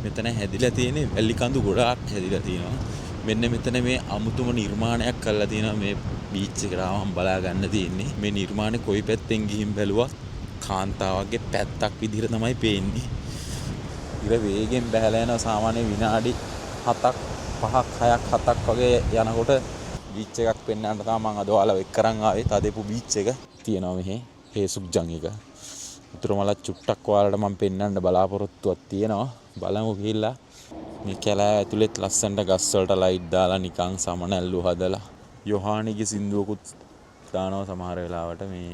මෙතන හැදිලා තියෙන්නේ වැලි කඳු ගොඩාක් හැදිලා තියෙනවා. මෙන්න මෙතන මේ අමුතුම නිර්මාණයක් කරලා තියෙනවා මේ බීච් එකට ආවම බලා ගන්න තියෙන්නේ. මේ නිර්මාණය කොයි පැත්තෙන් ගිහින් බැලුවත් කාන්තාවගේ පැත්තක් විදිහට තමයි පේන්නේ. ඉර වේගෙන් බහලා යනවා සාමාන්‍ය විනාඩි 7ක් 5ක් 6ක් 7ක් වගේ යනකොට බීච් එකක් පෙන්වන්න තමයි මම අද ඔයාලව එක් කරන් ආවේ. තදෙපු බීච් එක තියෙනවා මෙහි හේසුක්ජන් එක. උතුරුමල චුට්ටක් ඔයාලට මම පෙන්වන්න බලාපොරොත්තුවක් තියෙනවා. බලමු ගිහිල්ලා මේ කැලෑ ඇතුළෙත් ලස්සනට ගස් වලට ලයිට් දාලා නිකන් සමනැල්ලු හදලා යොහානිගේ සින්දුවකුත් දානවා සමහර වෙලාවට. මේ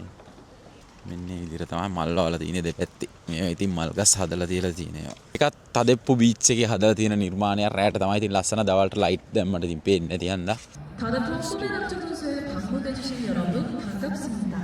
මෙන්න මේ විදිහට තමයි මල් වල තියෙන දෙපැත්තේ. මේවා ඉතින් මල් ගස් හදලා තියලා තියෙනවා. එකක් තදෙප්පු බීච් එකේ හදලා තියෙන නිර්මාණයක්. රැයට තමයි ඉතින් ලස්සන දවල්ට ලයිට් දැම්මට ඉතින් පේන්නේ නැති හන්දා. 더더욱 소매낙지 호수에 방문해주신 여러분 반갑습니다.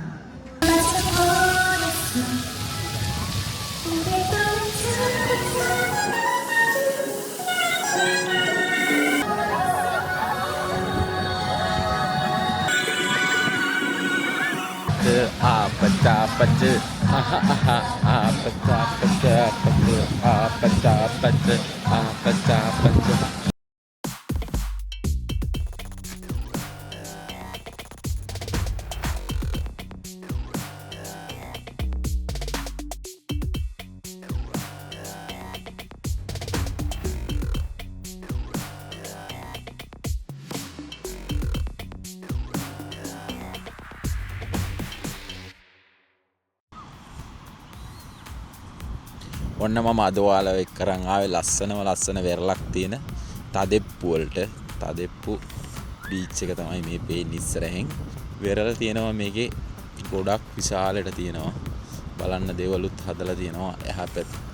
ඔන්න මම අද ඔයාලව එක් කරන් ආවේ ලස්සන වෙරළක් තියෙන තදෙප්පු වලට. තදෙප්පු බීච් එක තමයි මේ පේන්නේ ඉස්සරහෙන්. වෙරළ තියෙනවා මේකේ ගොඩක් විශාලට තියෙනවා. බලන්න දේවලුත් හදලා තියෙනවා. එහා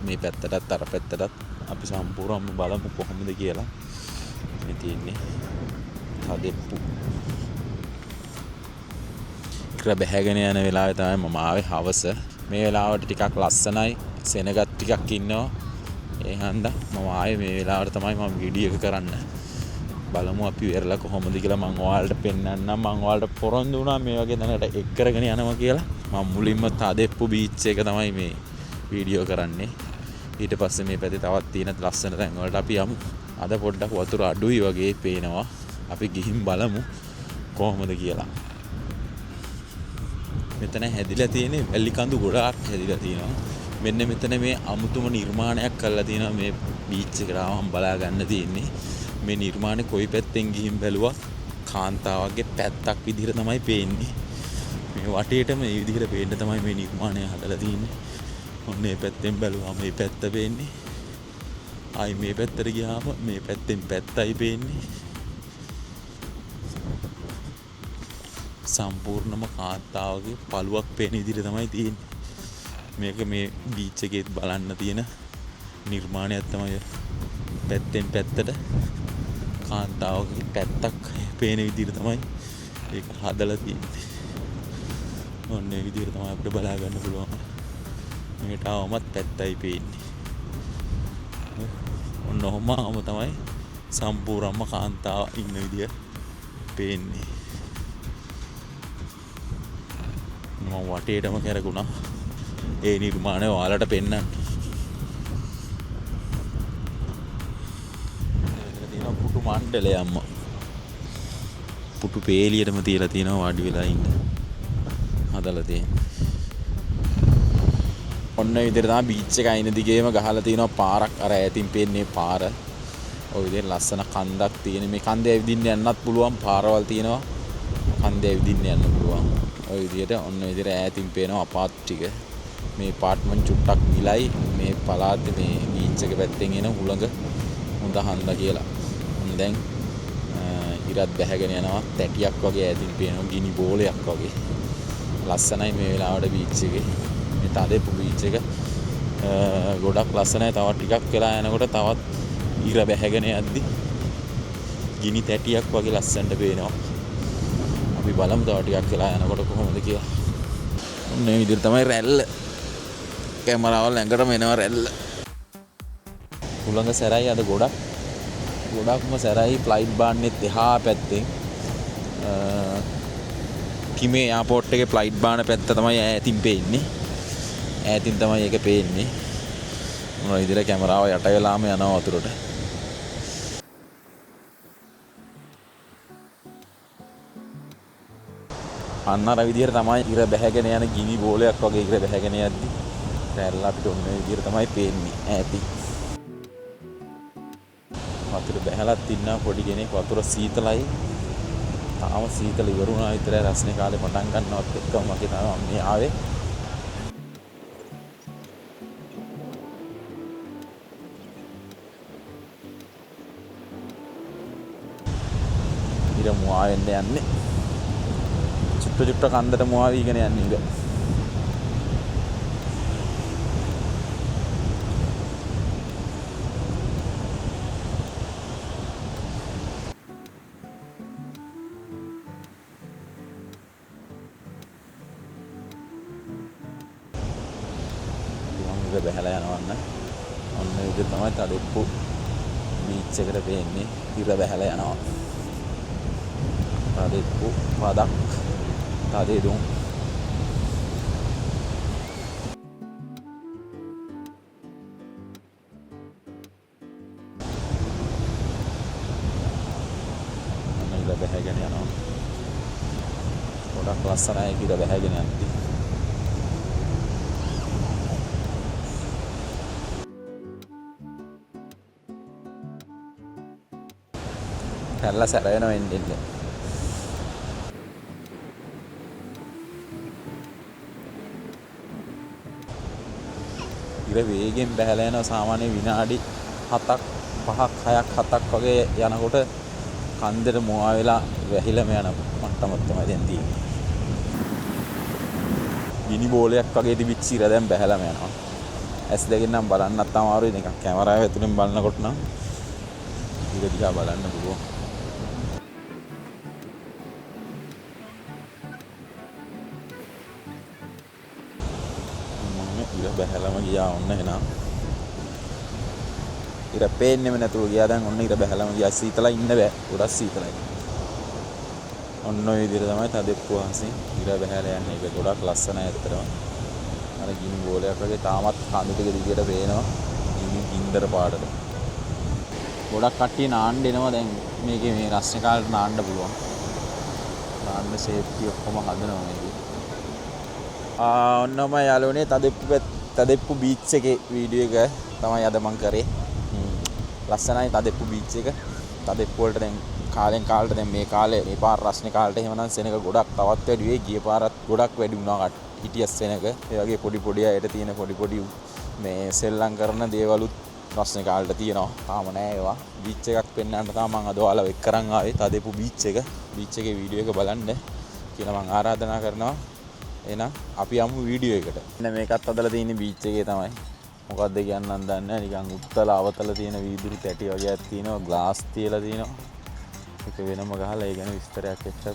මේ පැත්තටත් අර පැත්තටත් අපි සම්පූර්ණයෙන්ම බලමු කොහොමද කියලා. මේ තියෙන්නේ තදෙප්පු. ඉර බැහැගෙන යන වෙලාවේ තමයි මම ආවේ හවස. මේ වෙලාවට ටිකක් ලස්සනයි. සෙනගත් ටිකක් ඉන්නවා. ඒ හන්දා මම ආයේ මේ වෙලාවට තමයි මම වීඩියෝ එක කරන්න. බලමු අපි වෙරළ කොහොමද කියලා මම ඔයාලට පෙන්නන්නම්. මම ඔයාලට පොරොන්දු වුණා මේ වගේ දැනකට එක් කරගෙන යනවා කියලා. මම මුලින්ම තදෙප්පු බීච් එක තමයි මේ වීඩියෝ කරන්නේ. ඊට පස්සේ මේ පැත්තේ තවත් තියෙන ලස්සන තැන් වලට අපි යමු. අද පොඩ්ඩක් වතුර අඩුයි වගේ පේනවා. අපි ගිහින් බලමු කොහොමද කියලා. මෙතන හැදිලා තියෙන්නේ වැලි කඳු ගොඩාක් හැදිලා තියෙනවා. මෙන්න මෙතන මේ අමුතුම නිර්මාණයක් කරලා තියෙනවා මේ බීච් එකට ආවම බලා ගන්න තියෙන්නේ. මේ නිර්මාණය කොයි පැත්තෙන් ගිහින් බැලුවත් කාන්තාවගේ පැත්තක් විදිහට තමයි පේන්නේ. මේ වටේටම මේ විදිහට පේන්න තමයි මේ නිර්මාණය හදලා තියෙන්නේ. ඔන්න මේ පැත්තෙන් බැලුවාම මේ පැත්ත පේන්නේ. ආයි මේ පැත්තට ගියාම මේ පැත්තෙන් පැත්තයි පේන්නේ. සම්පූර්ණම කාන්තාවගේ පළුවක් පේන විදිහට තමයි තියෙන්නේ. මේක මේ බීච් එකේත් බලන්න තියෙන නිර්මාණයක් තමයි. පැත්තෙන් පැත්තට කාන්තාවගේ පැත්තක් පේන විදිහට තමයි ඒක හදලා තියෙන්නේ. ඔන්න ඒ විදිහට තමයි අපිට බලා ගන්න පුළුවන්. මේකට ආවමත් පැත්තයි පේන්නේ. ඔන්න ඔහොමම තමයි සම්පූර්ණම කාන්තාව ඉන්න විදිය පේන්නේ. මම වටේටම කරගුණා. ඒ නිර්මාණය ඔයාලට පෙන්නන්න. තියෙන පුටු මණ්ඩලයක්ම පුටු පේලියටම තියලා තියෙනවා වාඩි වෙලා ඉන්න. හදලා තියෙන්නේ. ඔන්න ඒ විදිහට තමයි බීච් එක අයින දිගේම ගහලා තියෙනවා පාරක්. අර ඈතින් පේන්නේ පාර. ඔය විදිහට ලස්සන කන්දක් තියෙන. මේ කන්දේ ඇවිදින්න යන්නත් පුළුවන්. පාරවල් තියෙනවා. කන්දේ ඇවිදින්න යන්න පුළුවන්. ඔය විදිහට ඔන්න ඒ විදිහට ඈතින් පේනවා අපාර්ට් ටික. මේ පාර්ට්මන්ට් චුට්ටක් නිලයි. මේ පළාතේ මේ බීච් එක පැත්තෙන් එන හුළඟ හොඳ හන්ද කියලා. දැන් ඉරත් බැහැගෙන යනවා. තැටියක් වගේ ඈතින් පේනවා. ගිනි බෝලයක් වගේ. ලස්සනයි මේ වෙලාවට බීච් එකේ. මේ තදෙප්පු බීච් එක ගොඩක් ලස්සනයි. තව ටිකක් වෙලා යනකොට තවත් ඉර බැහැගෙන යද්දි ගිනි තැටියක් වගේ ලස්සනට පේනවා. අපි බලමු තව ටිකක් වෙලා යනකොට කොහොමද කියලා. ඔන්න මේ විදිහට තමයි රැල්ල. කැමරාවල් ඇඟටම එනවා රැල්ල. හුළඟ සැරයි අද ගොඩක්ම සැරයි. ෆ්ලයිට් බාන්නේත් එහා පැත්තෙන් කිමේ එයාපෝට් එකේ ෆ්ලයිට් බාන පැත්ත තමයි ඈතින් පේන්නේ. ඈතින් තමයි ඒක පේන්නේ. මොන විදිහට කැමරාව යට වෙලාම යනවා වතුරට. අන්න අර විදිහට තමයි ඉර බැහැගෙන යන ගිනි බෝලයක් වගේ ඉර බැහැගෙන යද්දි රැල්ල අපිට ඔන්න ඔය විදිහට තමයි පේන්නේ ඈතින්. වතුර බැහැලත් ඉන්නා පොඩි කෙනෙක් වතුර සීතලයි. තාම සීතල ඉවරුණා විතරයි රස්නේ කාලේ පටන් ගන්නවත් එක්කම මගේ තමයි මේ ආවේ. ඉර මුවා වෙන්න යන්නේ. චුට්ට කන්දට මුවා වීගෙන යන්නේ ඉර. බැහැලා යනවන්න ඔන්න විදිහට තමයි තදෙප්පු බීච් එකට පේන්නේ. ඉර බැහැලා යනවා. තදෙප්පු පදක් තදෙදුම් ඔන්න ඉර බැහැගෙන යනවා. ගොඩක් ලස්සනයි ඉර බැහැගෙන යද්දි. කැල්ල සැර වෙනවා එන්නේ. ඉර වේගෙන් බැහැලා යනවා. සාමාන්‍ය විනාඩි 7ක් 5ක් 6ක් 7ක් වගේ යනකොට කන්දේට මුවා වෙලා වැහිලම යන මට්ටමක් තමයි දැන් තියෙන්නේ. ගිනි බෝලයක් වගේ තිබිච්ච ඉර දැන් බැහැලම යනවා. ඇස් දෙකෙන් නම් බලන්නත් අමාරුයි. නිකන් කැමරාව ඇතුලෙන් බලනකොට නම් ඉර දිහා බලන්න පුළුවන්. ඉර බැහැලම ගියා ඔන්න එහෙනම්. ඉර පේන්නෙම නැතුව ගියා දැන් ඔන්න ඉර බැහැලම ගියා. සීතලයි ඉන්න බෑ. ගොඩක් සීතලයි. ඔන්න ඔය විදිහට තමයි තදෙප්පු වහන්සේ ඉර බැහැලා යන්නේ. ඒක ගොඩක් ලස්සනයි ඇත්තටම. අර ගිනි බෝලයක් වගේ තාමත් කඳු ටික දිගට පේනවා. ගින්දර පාටට. ගොඩක් කට්ටිය නාන්න එනවා දැන් මේකේ මේ රස්නේ කාලේ නාන්න පුළුවන්. නාන්න සේෆ්ටි ඔක්කොම හදනවා මේකේ. ඔන්නම යාළුවනේ තදෙප්පු බීච් එකේ වීඩියෝ එක තමයි අද මම කරේ. ලස්සනයි තදෙප්පු බීච් එක. තදෙප්පු වලට දැන් කාලෙන් කාලට දැන් මේ කාලේ මේ පාර රස්නේ කාලට එහෙමනම් සෙනග ගොඩක් තවත් වැඩි වෙයි. ගිය පාරත් ගොඩක් වැඩි වුණා හිටිය සෙනග. ඒ වගේ පොඩි අයට තියෙන පොඩි මේ සෙල්ලම් කරන දේවලුත් රස්නේ කාලට තියෙනවා. තාම නෑ ඒවා. බීච් එකක් පෙන්වන්න තමයි මම අද ඔයාලව එක් කරන් ආවේ. තදෙප්පු බීච් එක. බීච් එකේ වීඩියෝ එක බලන්න කියලා මම ආරාධනා කරනවා. එහෙනම් අපි යමු වීඩියෝ එකට. මෙන්න මේකත් අදලා තියෙන්නේ බීච් එකේ තමයි. මොකක්ද කියන්නත් දන්නේ නැහැ. නිකන් උත්තල අවතල තියෙන වීදුරු තැටි වගේක් තියෙනවා. ග්ලාස් තියලා තියෙනවා. ඒක වෙනම ගහලා ඒ ගැන විස්තරයක් එක්ක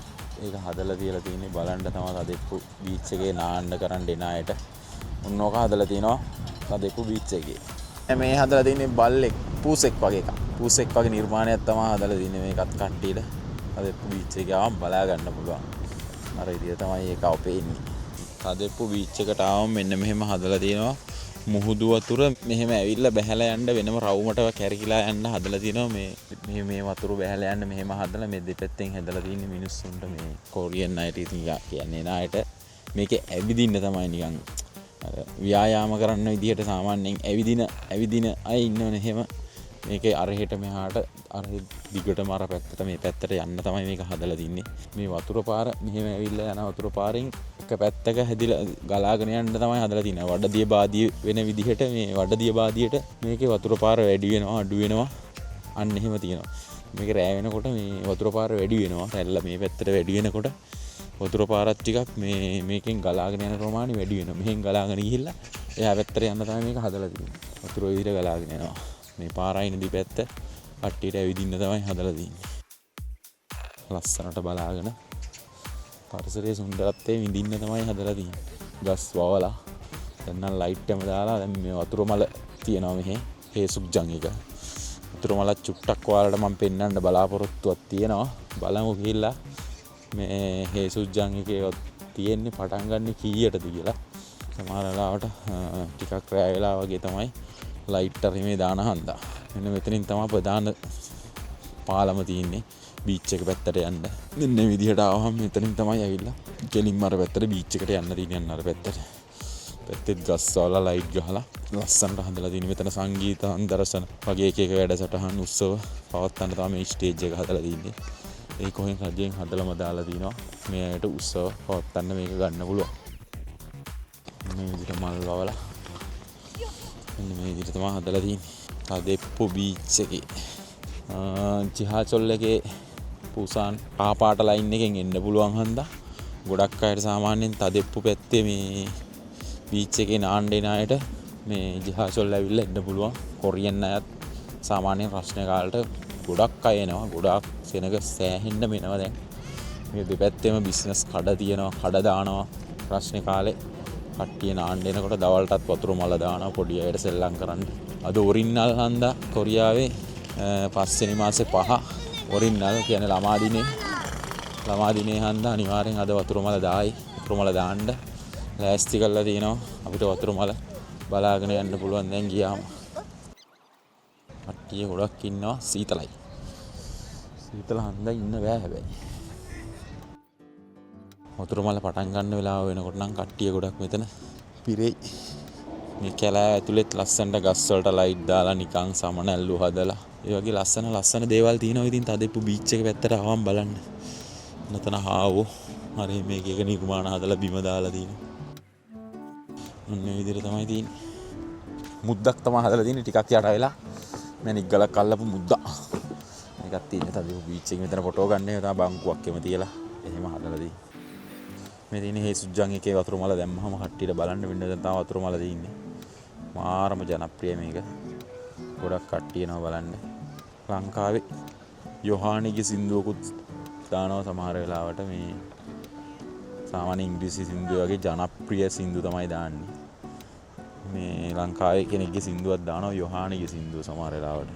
ඒක හදලා තියලා තියෙන්නේ. බලන්න තමයි තදෙප්පු බීච් එකේ නාන්න කරන්න එන අයට. උන්නෝක හදලා තිනවා තදෙප්පු බීච් එකේ. මේ හදලා තියෙන්නේ බල්ලෙක් පූසෙක් වගේ එකක්. පූසෙක් වගේ නිර්මාණයක් තමයි හදලා තියෙන්නේ මේකත් කට්ටියට. තදෙප්පු බීච් එකේ ආවම බලා ගන්න පුළුවන්. අර විදිය තමයි ඒක අපේන්නේ. තදෙප්පු බීච් එකට ආවම මෙන්න මෙහෙම හදලා තියෙනවා. මුහුදු වතුර මෙහෙම ඇවිල්ලා බැහැලා යන්න වෙනම රවුමට කැරකිලා යන්න හදලා තියෙනවා. මේ වතුර බැහැලා යන්න මෙහෙම හදලා මේ දෙපැත්තෙන් හැදලා තියෙන්නේ මිනිස්සුන්ට මේ කොරියන් අයට ඉතින් කියන්නේ නායට මේකේ ඇවිදින්න තමයි නිකන් අර ව්‍යායාම කරන්න විදිහට සාමාන්‍යයෙන් ඇවිදින අය ඉන්නවනේ එහෙම. මේකේ අරහෙට මෙහාට අර දිගටම අර පැත්තට මේ පැත්තට යන්න තමයි මේක හදලා තින්නේ. මේ වතුර පාර මෙහෙම ඇවිල්ලා යන වතුර පාරෙන් එක පැත්තක හැදිලා ගලාගෙන යන්න තමයි හදලා තින්නේ. වඩදිය බාදිය වෙන විදිහට මේ වඩදිය බාදියට මේකේ වතුර පාර වැඩි වෙනවා අඩු වෙනවා. අන්න එහෙම තියෙනවා. මේක රෑ වෙනකොට මේ වතුර පාර වැඩි වෙනවා. රැල්ල මේ පැත්තට වැඩි වෙනකොට වතුර පාරත් ටිකක් මේකෙන් ගලාගෙන යන ප්‍රමාණය වැඩි වෙනවා. මෙහෙන් ගලාගෙන ගිහිල්ලා එහා පැත්තට යන්න තමයි මේක හදලා තින්නේ. වතුර විදිහට ගලාගෙන යනවා. මේ පාරයින දිපැත්ත කට්ටියට ඇවිදින්න තමයි හදලා තින්නේ. ලස්සනට බලාගෙන පරිසරයේ සුන්දරත්වය විඳින්න තමයි හදලා තින්නේ. ගස් වවලා දැන් නම් ලයිට් එකම දාලා දැන් මේ වතුර මල තියෙනවා මෙහි හේසුක්ජන් එක. වතුර මල චුට්ටක් ඔයාලට මම පෙන්වන්න බලාපොරොත්තුවක් තියෙනවා. බලමු ගිහිල්ලා මේ හේසුක්ජන් එකේ තියෙන්නේ පටන් ගන්න කීයටද කියලා. සමහර වෙලාවට ටිකක් රැ වෙලා වගේ තමයි ලයිට් අරිමේ දාන හන්දා. මෙන්න මෙතනින් තමයි ප්‍රධාන පාලම තියෙන්නේ බීච් එක පැත්තට යන්න. මෙන්න මේ විදිහට ආවම මෙතනින් තමයි ඇවිල්ලා කෙලින්ම අර පැත්තට බීච් එකට යන්න තියෙන්නේ අර පැත්තට. පැත්තෙත් ගස් වල ලයිට් ගහලා ලස්සනට හදලා තියෙන්නේ. මෙතන සංගීත අන්දරසන වගේ එක වැඩසටහන් උත්සව පවත්වන්න තමයි මේ ස්ටේජ් එක හදලා තියෙන්නේ. ඒ කොහෙන් රජයෙන් හදලාම දාලා තිනවා මේ ඇයට උත්සව පවත්වන්න මේක ගන්න පුළුවන්. මේ විදිහට මල් වවලා මෙන්න මේ විදිහට තමයි හදලා තියෙන්නේ. තදෙප්පු බීච් එකේ ජිහාචොල් එකේ පුසාන් පාට ලයින් එකෙන් එන්න පුළුවන් හන්දා ගොඩක් අයට සාමාන්‍යයෙන් තදෙප්පු පැත්තේ මේ බීච් එකේ නාන්න එන අයට මේ ජිහාචොල් ඇවිල්ලා එන්න පුළුවන්. කොරියන් අයත් සාමාන්‍යයෙන් රස්නේ කාලට ගොඩක් අය එනවා. ගොඩක් සෙනග සෑහෙන්න මෙනවා දැන්. මේ දෙපැත්තෙම බිස්නස් කඩ තියෙනවා, කඩ දානවා. රස්නේ කාලේ කට්ටිය නාන්න එනකොට දවල්ටත් වතුර මල දානවා පොඩි අයට සෙල්ලම් කරන්න. අද ඔරිජිනල් හන්දා කොරියාවේ 5 වෙනි මාසේ 5 ඔරිජිනල් කියන්නේ ළමා දිනේ හන්දා අනිවාර්යෙන් අද වතුර මල දායි. වතුර මල දාන්න ලෑස්ති කරලා තිනවා. අපිට වතුර මල බලාගෙන යන්න පුළුවන් දැන් ගියාම. කට්ටිය ගොඩක් ඉන්නවා සීතලයි. සීතල හන්දා ඉන්න බෑ හැබැයි. වතුර මල පටන් ගන්න වෙලාව වෙනකොට නම් කට්ටිය ගොඩක් මෙතන පිරෙයි. මේ කැලෑ ඇතුළෙත් ලස්සනට ගස් වලට ලයිට් දාලා නිකන් සමනැල්ලු හදලා ඒ වගේ ලස්සන දේවල් තියෙනවා. ඉතින් තදෙප්පු බීච් එක පැත්තට ආවම බලන්න. නතන හාවෝ හරි මේක එක නිර්මාණ හදලා බිම දාලා තියෙනවා. මේ විදිහට තමයි තියෙන්නේ. මුද්දක් තමයි හදලා තියෙන්නේ ටිකක් යට වෙලා. මැණික් ගලක් අල්ලපු මුද්දා. මේකක් තියෙන්නේ තදෙප්පු බීච් එකේ මෙතන ෆොටෝ ගන්න එක තමයි බංකුවක් එම තියලා එහෙම හදලා තියෙන්නේ. මේ තියෙන්නේ හේසුජ්ජන් එකේ වතුර මල දැම්මම කට්ටියට බලන්න වෙන්න දැන් තාම වතුර මල තියෙන්නේ. මාරම ජනප්‍රිය මේක. ගොඩක් කට්ටිය එනවා බලන්න. ලංකාවේ යොහානිගේ සින්දුවකුත් දානවා සමහර වෙලාවට මේ සාමාන්‍ය ඉංග්‍රීසි සින්දුව වගේ ජනප්‍රිය සින්දු තමයි දාන්නේ. මේ ලංකාවේ කෙනෙක්ගේ සින්දුවක් දානවා යොහානිගේ සින්දුව සමහර වෙලාවට.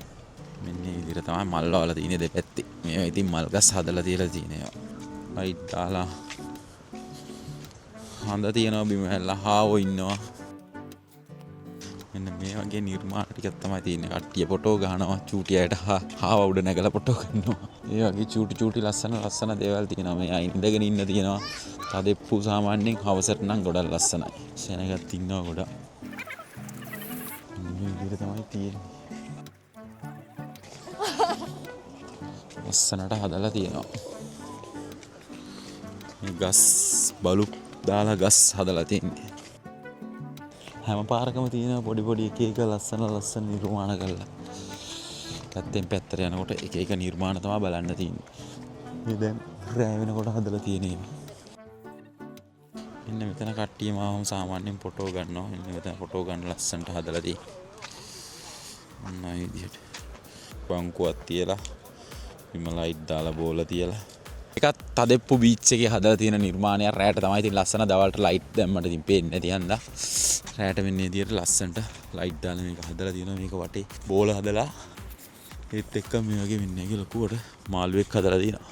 මෙන්න මේ විදිහට තමයි මල් වල තියෙන්නේ දෙපැත්තේ. මේවා ඉතින් මල් ගස් හදලා තියලා තියෙනවා. ලයිට් දාලා හඳ තියෙනවා බිම හැල්ලා හාවෝ ඉන්නවා. මෙන්න මේ වගේ නිර්මාණ ටිකක් තමයි තියෙන්නේ. කට්ටිය ෆොටෝ ගහනවා චූටි අයට හාව උඩ නැගලා ෆොටෝ ගන්නවා. ඒ වගේ චූටි ලස්සන දේවල් තියෙනවා. මේ අය ඉඳගෙන ඉන්න තියෙනවා. තදෙප්පු සාමාන්‍යයෙන් හවසට නම් ගොඩක් ලස්සනයි. සෙනගත් ඉන්නවා ගොඩක්. මේ විදිහට තමයි තියෙන්නේ. ලස්සනට හදලා තියෙනවා. මේ ගස් බලු දාලා ගස් හදලා තියෙන්නේ. හැම පාරකම තියෙන පොඩි එක ලස්සන නිර්මාණ කරලා. පැත්තෙන් පැත්තට යනකොට එක නිර්මාණ තමයි බලන්න තියෙන්නේ. මේ දැන් රැ වෙනකොට හදලා තියෙන්නේ. මෙන්න මෙතන කට්ටිය මාවම සාමාන්‍යයෙන් ෆොටෝ ගන්නවා. මෙන්න මෙතන ෆොටෝ ගන්න ලස්සනට හදලා තියෙන්නේ. අන්න ඒ විදිහට. බංකුවක් තියලා විම ලයිට් දාලා බෝල තියලා එකත් තදෙප්පු බීච් එකේ හදලා තියෙන නිර්මාණයක්. රැයට තමයි ඉතින් ලස්සන දවල්ට ලයිට් දැම්මට ඉතින් පේන්නේ නැති හන්දා රැයට මෙන්න විදියට ලස්සනට ලයිට් දාලා මේක හදලා තියෙනවා. මේක වටේ බෝල හදලා ඒත් එක්ක මේ වගේ මෙන්න එක ලොකුවට මාළුවෙක් හදලා තියෙනවා.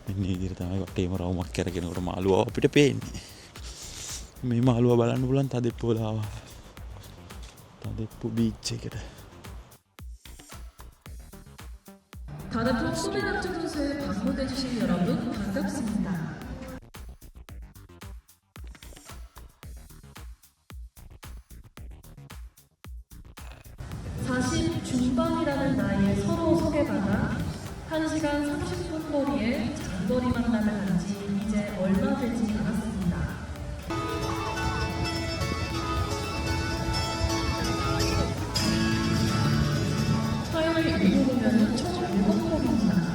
මෙන්න විදියට තමයි වටේම රවුමක් කරගෙනකොට මාළුවා අපිට පේන්නේ. මේ මාළුවා බලන්න පුළුවන් තදෙප්පු වල ආවා. තදෙප්පු බීච් එකට. 다대포 소매낙지 호수에 방문해주신 여러분 반갑습니다. 중반이라는 나이에 서로 소개받아 1시간 30분 거리에 장거리 만남을 한 지 이제 얼마 되지 않았습니다. 서열 1위로면 총 7번입니다.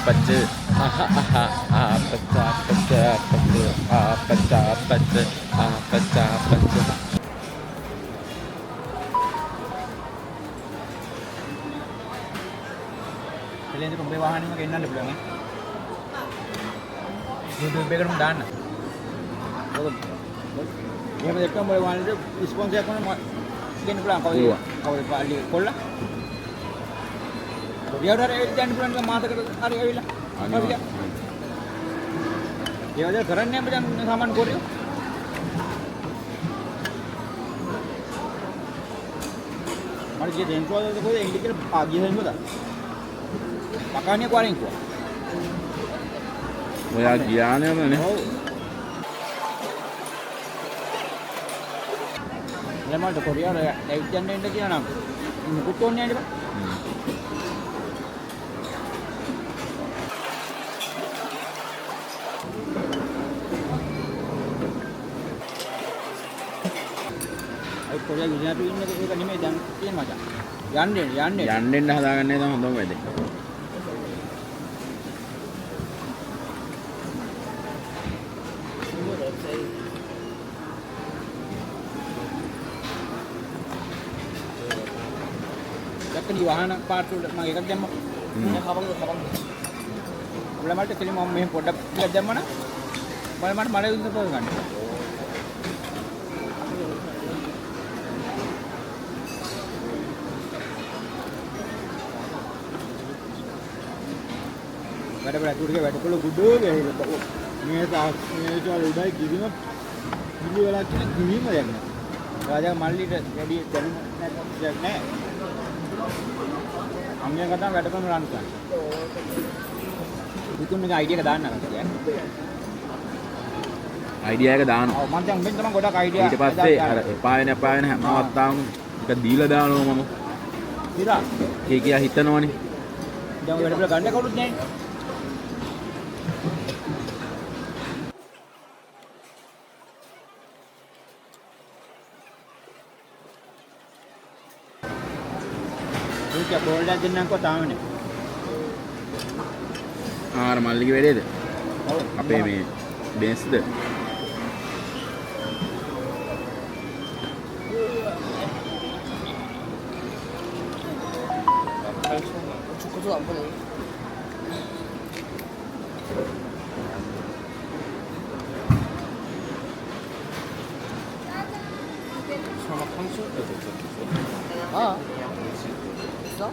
ආපච්ච ආපච්ච ආපච්ච ආපච්ච ආපච්ච ආපච්ච ආපච්ච එලෙන්ද උඹේ වාහනේම ගෙන්නන්න පුළුවන් ඈ. YouTube එකටම දාන්න. එහෙම දැක්කම උඹේ වාහනේ ස්පොන්සර් එකක් වුණා ගෙන්න පුළුවන් කවුද පාලි කොල්ල. රියවුඩර දැන් පුළුවන් මාසකට හරි ඇවිල්ලා. හරිද? ඒවද කරන්නේ අපිට දැන් සාමාන්‍ය කොරියෝ. මට කිය දෙන්න පුළුවන්ද කොහෙද එන්නේ කියලා ආගිය දෙන්නද? Makanya kuarin gua. ඔයා ගියානේමනේ. ඔව්. ළමයින්ට කොරියාව ඇවිත් යන්න කියලා නම් මුකුත් ඕනේ නැහැ නේද? අයි කොරියාව ගියාට ඉන්නේ ඒක නෙමෙයි දැන් තියෙන මචං. යන්න හදාගන්නේ තමයි හොඳම වැඩේ. දැක්කනි වාහන පාර්ට් වල මම එකක් දැම්මා. කපන්න. ළමයින්ට කෙලින්ම මම මෙහෙම පොඩ්ඩක් ටිකක් දැම්මා නම් මට මඩ විදිහට පොල් ගන්න. වැඩ තුඩේ වැඩකොළ ගුඩෝ ගහලා මේ වල උඩයි කිරිම කිරි වල කියන කිරිම දැන් නෑ. රාජා මල්ලිට වැඩි දැනුම් නැහැ. අම්මියන් කතාව වැඩ කරන රන් ගන්න. විතුන් එක අයිඩියා එක දාන්න නැහැ. අයිඩියා එක දානවා. ඔව් මම දැන් මෙන්න තමයි ගොඩක් අයිඩියා. ඊට පස්සේ අර එපා වෙන හැම අවස්ථාවකම එක දීලා දානවා මම. ඉතින් ඒ කියා හිතනවනේ. දැන් වැඩ බල ගන්න කවුරුත් නැහැ. ඒක බෝල්ඩ් එකක් දෙන්නම්කෝ තාම නේ. ආර මල්ලිගේ වැඩේද? ඔව්. අපේ මේ බේස්ද? 축구도 안 보네. 설마 탕수육도 있어? 아, 있어?